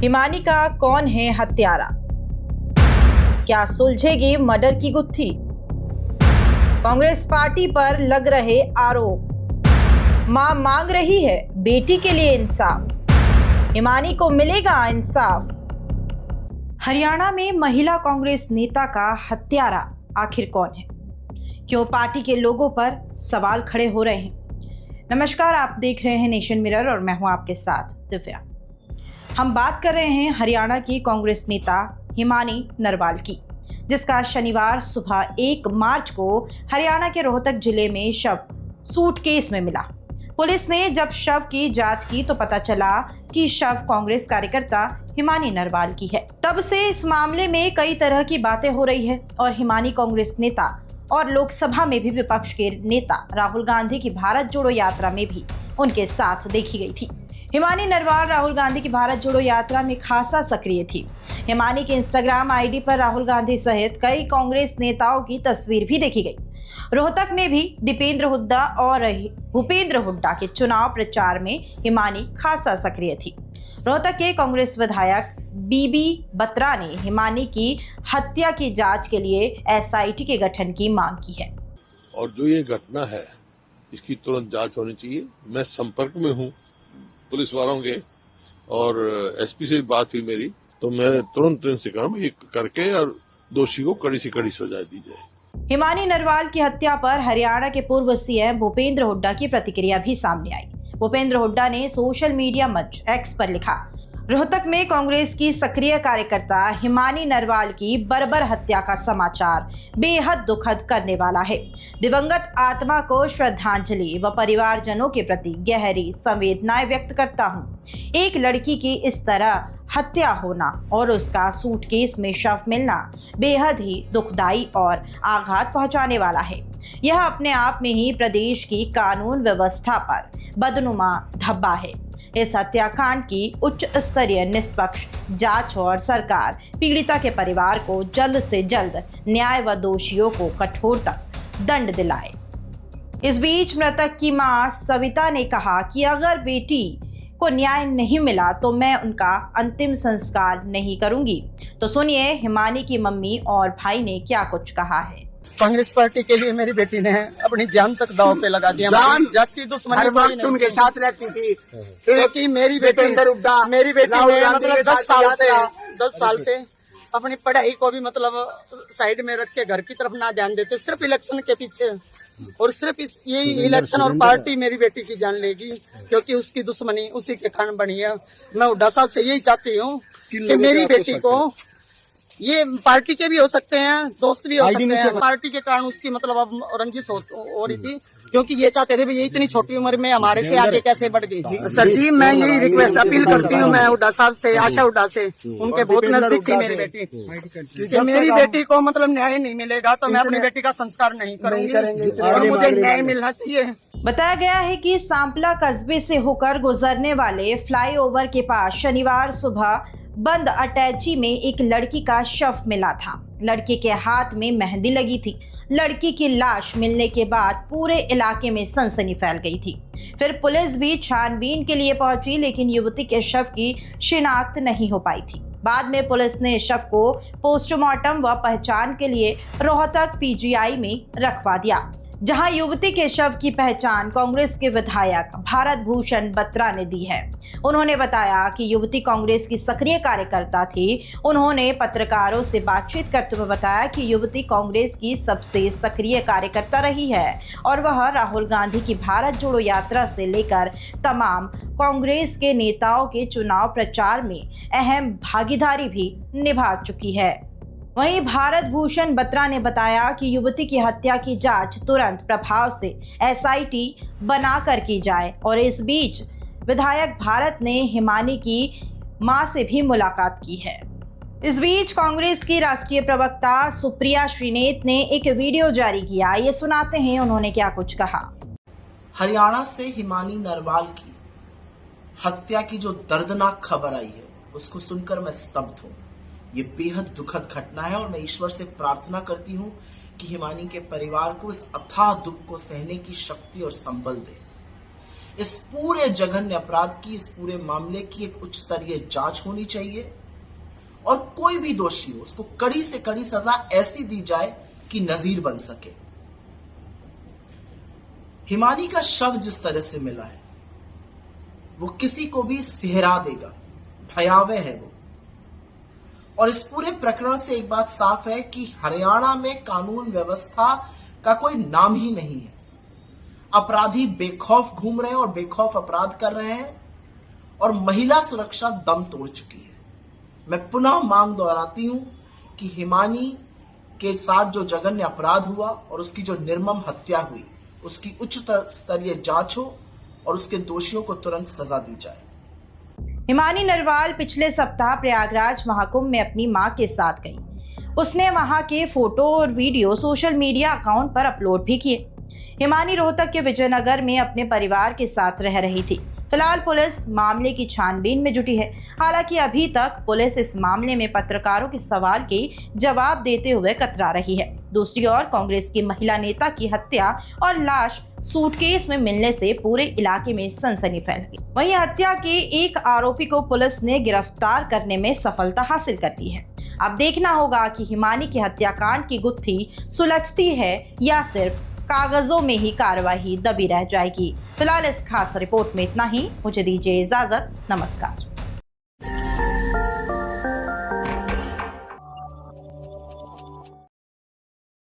हिमानी का कौन है हत्यारा? क्या सुलझेगी मर्डर की गुत्थी? कांग्रेस पार्टी पर लग रहे आरोप। मां मांग रही है बेटी के लिए इंसाफ। हिमानी को मिलेगा इंसाफ। हरियाणा में महिला कांग्रेस नेता का हत्यारा आखिर कौन है? क्यों पार्टी के लोगों पर सवाल खड़े हो रहे हैं? नमस्कार, आप देख रहे हैं नेशन मिरर और मैं हूं आपके साथ दिव्या। हम बात कर रहे हैं हरियाणा की कांग्रेस नेता हिमानी नरवाल की, जिसका शनिवार सुबह 1 मार्च को हरियाणा के रोहतक जिले में शव सूटकेस में मिला। पुलिस ने जब शव की जांच की तो पता चला कि शव कांग्रेस कार्यकर्ता हिमानी नरवाल की है। तब से इस मामले में कई तरह की बातें हो रही है और हिमानी कांग्रेस नेता और लोकसभा में भी विपक्ष के नेता राहुल गांधी की भारत जोड़ो यात्रा में भी उनके साथ देखी गई थी। हिमानी नरवाल राहुल गांधी की भारत जोड़ो यात्रा में खासा सक्रिय थी। हिमानी के इंस्टाग्राम आईडी पर राहुल गांधी सहित कई कांग्रेस नेताओं की तस्वीर भी देखी गई। रोहतक में भी दीपेंद्र हुड्डा और भूपेंद्र हुड्डा के चुनाव प्रचार में हिमानी खासा सक्रिय थी। रोहतक के कांग्रेस विधायक बीबी बत्रा ने हिमानी की हत्या की जांच के लिए एसआईटी के गठन की मांग की है। और जो ये घटना है इसकी तुरंत जांच होनी चाहिए। मैं संपर्क में हूँ पुलिस वालों के और एसपी से बात हुई मेरी, तो मैं तुरंत इनसे कहूँ ये करके और दोषी को कड़ी से कड़ी सजा दी जाए। हिमानी नरवाल की हत्या पर हरियाणा के पूर्व सीएम भूपेंद्र हुड्डा की प्रतिक्रिया भी सामने आई। भूपेंद्र हुड्डा ने सोशल मीडिया मंच एक्स पर लिखा, रोहतक में कांग्रेस की सक्रिय कार्यकर्ता हिमानी नरवाल की बर्बर हत्या का समाचार बेहद दुखद करने वाला है। दिवंगत आत्मा को श्रद्धांजलि व परिवारजनों के प्रति गहरी संवेदनाएं व्यक्त करता हूं। एक लड़की की इस तरह हत्या होना और उसका सूटकेस में शव मिलना बेहद ही दुखदाई और आघात पहुंचाने वाला है। यह अपने आप में ही प्रदेश की कानून व्यवस्था पर बदनुमा धब्बा है। इस हत्याकांड की उच्च स्तरीय निष्पक्ष जांच और सरकार पीड़िता के परिवार को जल्द से जल्द न्याय व दोषियों को कठोरतम दंड दिलाए। इस बीच मृतक की मां सविता ने कहा कि अगर बेटी को न्याय नहीं मिला तो मैं उनका अंतिम संस्कार नहीं करूंगी। तो सुनिए हिमानी की मम्मी और भाई ने क्या कुछ कहा है। कांग्रेस पार्टी के लिए मेरी बेटी ने अपनी जान तक दांव पे लगा दिया। जाति दुश्मनी हर वक्त उनके साथ रहती थी, क्योंकि मेरी बेटी ने मतलब 10 साल से अपनी पढ़ाई को भी मतलब साइड में रख के घर की तरफ ना ध्यान देते, सिर्फ इलेक्शन के पीछे और सिर्फ यही इलेक्शन और पार्टी मेरी बेटी की जान लेगी, क्योंकि उसकी दुश्मनी उसी के कारण बनी है। मैं हुड्डा साहब से यही चाहती हूँ कि मेरी बेटी को, ये पार्टी के भी हो सकते हैं, दोस्त भी हो सकते हैं, पार्टी के कारण उसकी मतलब अब रंजिश हो रही थी, क्योंकि ये चाहते थे ये इतनी छोटी उम्र में हमारे से आगे कैसे बढ़ गई। सर जी, मैं यही रिक्वेस्ट अपील करती हूँ मैं हुड्डा साहब से, आशा हुड्डा से, उनके बहुत नजदीक थी मेरी बेटी, कि मेरी बेटी को मतलब न्याय नहीं मिलेगा तो मैं अपनी बेटी का संस्कार नहीं करूंगी और मुझे न्याय मिलना चाहिए। बताया गया है कि सांपला कस्बे से होकर गुजरने वाले फ्लाईओवर के पास शनिवार सुबह बंद अटैची में एक लड़की का शव मिला था। लड़की के हाथ में मेहंदी लगी थी। लड़की की लाश मिलने के बाद पूरे इलाके में सनसनी फैल गई थी। फिर पुलिस भी छानबीन के लिए पहुंची, लेकिन युवती के शव की शिनाख्त नहीं हो पाई थी। बाद में पुलिस ने शव को पोस्टमार्टम व पहचान के लिए रोहतक पीजीआई में रखवा दिया, जहां युवती के शव की पहचान कांग्रेस के विधायक भारत भूषण बत्रा ने दी है। उन्होंने बताया कि युवती कांग्रेस की सक्रिय कार्यकर्ता थी। उन्होंने पत्रकारों से बातचीत करते हुए बताया कि युवती कांग्रेस की सबसे सक्रिय कार्यकर्ता रही है और वह राहुल गांधी की भारत जोड़ो यात्रा से लेकर तमाम कांग्रेस के नेताओं के चुनाव प्रचार में अहम भागीदारी भी निभा चुकी है। वहीं भारत भूषण बत्रा ने बताया कि युवती की हत्या की जांच तुरंत प्रभाव से एसआईटी बनाकर की जाए और इस बीच विधायक भारत ने हिमानी की मां से भी मुलाकात की है। इस बीच कांग्रेस की राष्ट्रीय प्रवक्ता सुप्रिया श्रीनेत ने एक वीडियो जारी किया। ये सुनाते हैं उन्होंने क्या कुछ कहा। हरियाणा से हिमानी नरवाल की हत्या की जो दर्दनाक खबर आई है उसको सुनकर मैं स्तब्ध हूँ। ये बेहद दुखद घटना है और मैं ईश्वर से प्रार्थना करती हूँ कि हिमानी के परिवार को इस अथाह दुख को सहने की शक्ति और संबल दे। इस पूरे जघन्य अपराध की, इस पूरे मामले की एक उच्च स्तरीय जांच होनी चाहिए और कोई भी दोषी हो उसको कड़ी से कड़ी सजा ऐसी दी जाए कि नजीर बन सके। हिमानी का शव जिस तरह से मिला है वो किसी को भी सिहरा देगा, भयावह है वो। और इस पूरे प्रकरण से एक बात साफ है कि हरियाणा में कानून व्यवस्था का कोई नाम ही नहीं है। अपराधी बेखौफ घूम रहे हैं और बेखौफ अपराध कर रहे हैं और महिला सुरक्षा दम तोड़ चुकी है। मैं पुनः मांग दोहराती हूं कि हिमानी के साथ जो जघन्य अपराध हुआ और उसकी जो निर्मम हत्या हुई उसकी उच्च स्तरीय जांच हो और उसके दोषियों को तुरंत सजा दी जाए। हिमानी नरवाल पिछले सप्ताह प्रयागराज महाकुंभ में अपनी मां के साथ गई। उसने वहां के फोटो और वीडियो सोशल मीडिया अकाउंट पर अपलोड भी किए। हिमानी रोहतक के विजयनगर में अपने परिवार के साथ रह रही थी। फिलहाल पुलिस मामले की छानबीन में जुटी है। हालांकि अभी तक पुलिस इस मामले में पत्रकारों के सवाल के जवाब देते हुए कतरा रही है। दूसरी ओर कांग्रेस की महिला नेता की हत्या और लाश सूटकेस में मिलने से पूरे इलाके में सनसनी फैल गई। वहीं हत्या के एक आरोपी को पुलिस ने गिरफ्तार करने में सफलता हासिल कर ली है। अब देखना होगा कि हिमानी की हत्याकांड की गुत्थी सुलझती है या सिर्फ कागजों में ही कार्रवाई दबी रह जाएगी। फिलहाल इस खास रिपोर्ट में इतना ही। मुझे दीजिए इजाजत। नमस्कार।